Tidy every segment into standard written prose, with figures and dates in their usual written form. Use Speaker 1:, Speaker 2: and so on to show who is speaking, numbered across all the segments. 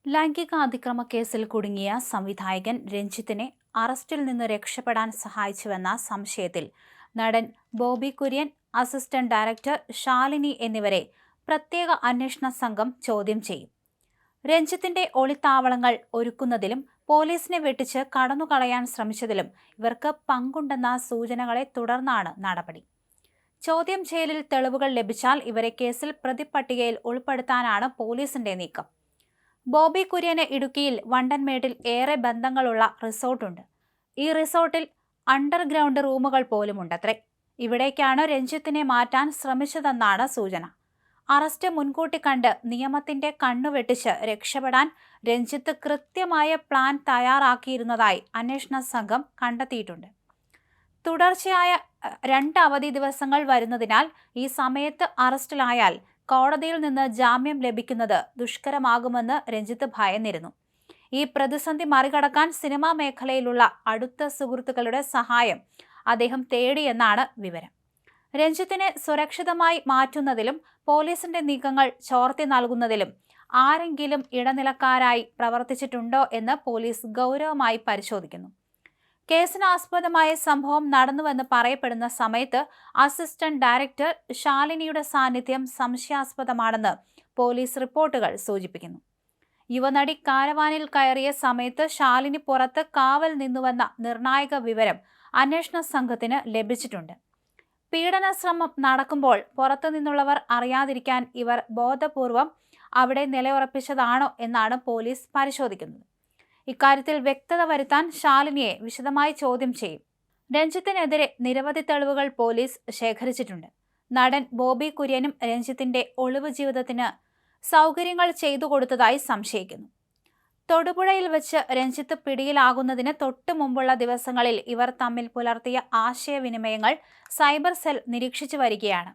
Speaker 1: ലൈംഗിക അതിക്രമ കേസിൽ കുടുങ്ങിയ സംവിധായകൻ രഞ്ജിത്തിനെ അറസ്റ്റിൽ നിന്ന് രക്ഷപ്പെടാൻ സഹായിച്ചുവെന്ന സംശയത്തിൽ നടൻ ബോബി കുര്യൻ, അസിസ്റ്റന്റ് ഡയറക്ടർ ശാലിനി എന്നിവരെ പ്രത്യേക അന്വേഷണ സംഘം ചോദ്യം ചെയ്യും. രഞ്ജിത്തിന്റെ ഒളിത്താവളങ്ങൾ ഒരുക്കുന്നതിലും പോലീസിനെ വെട്ടിച്ച് കടന്നുകളയാൻ ശ്രമിച്ചതിലും ഇവർക്ക് പങ്കുണ്ടെന്ന സൂചനകളെ തുടർന്നാണ് നടപടി. ചോദ്യം ചെയ്യലിൽ തെളിവുകൾ ലഭിച്ചാൽ ഇവരെ കേസിൽ പ്രതിപട്ടികയിൽ ഉൾപ്പെടുത്താനാണ് പോലീസിന്റെ നീക്കം. ബോബി കുര്യന് ഇടുക്കിയിൽ വണ്ടൻമേട്ടിൽ ഏറെ ബന്ധങ്ങളുള്ള റിസോർട്ടുണ്ട്. ഈ റിസോർട്ടിൽ അണ്ടർഗ്രൗണ്ട് റൂമുകൾ പോലുമുണ്ടത്രേ. ഇവിടേക്കാണ് രഞ്ജിത്തിനെ മാറ്റാൻ ശ്രമിച്ചതെന്നാണ് സൂചന. അറസ്റ്റ് മുൻകൂട്ടി കണ്ട് നിയമത്തിന്റെ കണ്ണുവെട്ടിച്ച് രക്ഷപ്പെടാൻ രഞ്ജിത്ത് കൃത്യമായ പ്ലാൻ തയ്യാറാക്കിയിരുന്നതായി അന്വേഷണ സംഘം കണ്ടെത്തിയിട്ടുണ്ട്. തുടർച്ചയായ 2 അവധി ദിവസങ്ങൾ വരുന്നതിനാൽ ഈ സമയത്ത് അറസ്റ്റിലായാൽ കോടതിയിൽ നിന്ന് ജാമ്യം ലഭിക്കുന്നത് ദുഷ്കരമാകുമെന്ന് രഞ്ജിത്ത് ഭയന്നിരുന്നു. ഈ പ്രതിസന്ധി മറികടക്കാൻ സിനിമാ മേഖലയിലുള്ള അടുത്ത സുഹൃത്തുക്കളുടെ സഹായം അദ്ദേഹം തേടിയെന്നാണ് വിവരം. രഞ്ജിത്തിനെ സുരക്ഷിതമായി മാറ്റുന്നതിലും പോലീസിന്റെ നീക്കങ്ങൾ ചോർത്തി നൽകുന്നതിലും ആരെങ്കിലും ഇടനിലക്കാരായി പ്രവർത്തിച്ചിട്ടുണ്ടോ എന്ന് പോലീസ് ഗൗരവമായി പരിശോധിക്കുന്നു. കേസിനാസ്പദമായ സംഭവം നടന്നുവെന്ന് പറയപ്പെടുന്ന സമയത്ത് അസിസ്റ്റന്റ് ഡയറക്ടർ ശാലിനിയുടെ സാന്നിധ്യം സംശയാസ്പദമാണെന്ന് പോലീസ് റിപ്പോർട്ടുകൾ സൂചിപ്പിക്കുന്നു. യുവനടി കാരവാനിൽ കയറിയ സമയത്ത് ശാലിനി പുറത്ത് കാവൽ നിന്നുവെന്ന നിർണായക വിവരം അന്വേഷണ സംഘത്തിന് ലഭിച്ചിട്ടുണ്ട്. പീഡന ശ്രമം നടക്കുമ്പോൾ പുറത്തുനിന്നുള്ളവർ അറിയാതിരിക്കാൻ ഇവർ ബോധപൂർവം അവിടെ നിലയുറപ്പിച്ചതാണോ എന്നാണ് പോലീസ് പരിശോധിക്കുന്നത്. ഇക്കാര്യത്തിൽ വ്യക്തത വരുത്താൻ ശാലിനിയെ വിശദമായി ചോദ്യം ചെയ്യും. രഞ്ജിത്തിനെതിരെ നിരവധി തെളിവുകൾ പോലീസ് ശേഖരിച്ചിട്ടുണ്ട്. നടൻ ബോബി കുര്യനും രഞ്ജിത്തിന്റെ ഒളിവ് ജീവിതത്തിന് സൗകര്യങ്ങൾ ചെയ്തു കൊടുത്തതായി സംശയിക്കുന്നു. തൊടുപുഴയിൽ വെച്ച് രഞ്ജിത്ത് പിടിയിലാകുന്നതിന് തൊട്ടു മുമ്പുള്ള ദിവസങ്ങളിൽ ഇവർ തമ്മിൽ പുലർത്തിയ ആശയവിനിമയങ്ങൾ സൈബർ സെൽ നിരീക്ഷിച്ചു വരികയാണ്.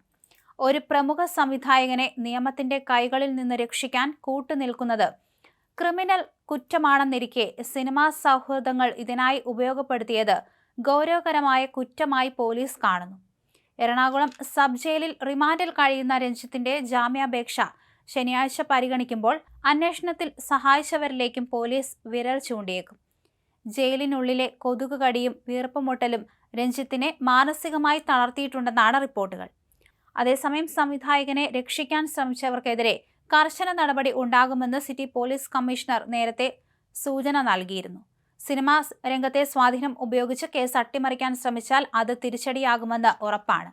Speaker 1: ഒരു പ്രമുഖ സംവിധായകനെ നിയമത്തിന്റെ കൈകളിൽ നിന്ന് രക്ഷിക്കാൻ കൂട്ടുനിൽക്കുന്നത് ക്രിമിനൽ കുറ്റമാണെന്നിരിക്കെ സിനിമാ സൗഹൃദങ്ങൾ ഇതിനായി ഉപയോഗപ്പെടുത്തിയത് ഗൗരവകരമായ കുറ്റമായി പോലീസ് കാണുന്നു. എറണാകുളം സബ് ജയിലിൽ റിമാൻഡിൽ കഴിയുന്ന രഞ്ജിത്തിന്റെ ജാമ്യാപേക്ഷ ശനിയാഴ്ച പരിഗണിക്കുമ്പോൾ അന്വേഷണത്തിൽ സഹായിച്ചവരിലേക്കും പോലീസ് വിരൽ ചൂണ്ടിയേക്കും. ജയിലിനുള്ളിലെ കൊതുക് കടിയും വീർപ്പുമുട്ടലും രഞ്ജിത്തിനെ മാനസികമായി തളർത്തിയിട്ടുണ്ടെന്നാണ് റിപ്പോർട്ടുകൾ. അതേസമയം സംവിധായകനെ രക്ഷിക്കാൻ ശ്രമിച്ചവർക്കെതിരെ കർശന നടപടി ഉണ്ടാകുമെന്ന് സിറ്റി പോലീസ് കമ്മീഷണർ നേരത്തെ സൂചന നൽകിയിരുന്നു. സിനിമാ രംഗത്തെ സ്വാധീനം ഉപയോഗിച്ച് കേസ് അട്ടിമറിക്കാൻ ശ്രമിച്ചാൽ അത് തിരിച്ചടിയാകുമെന്ന് ഉറപ്പാണ്.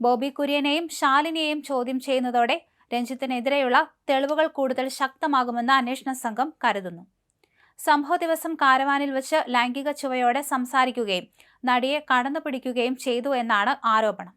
Speaker 1: ബോബി കുര്യനെയും ശാലിനിയെയും ചോദ്യം ചെയ്യുന്നതോടെ രഞ്ജിത്തിനെതിരെയുള്ള തെളിവുകൾ കൂടുതൽ ശക്തമാകുമെന്ന് അന്വേഷണ സംഘം കരുതുന്നു. സംഭവ ദിവസം കാരവാനിൽ വെച്ച് ലൈംഗിക ചുവയോടെ സംസാരിക്കുകയും നടിയെ കടന്നുപിടിക്കുകയും ചെയ്തു എന്നാണ് ആരോപണം.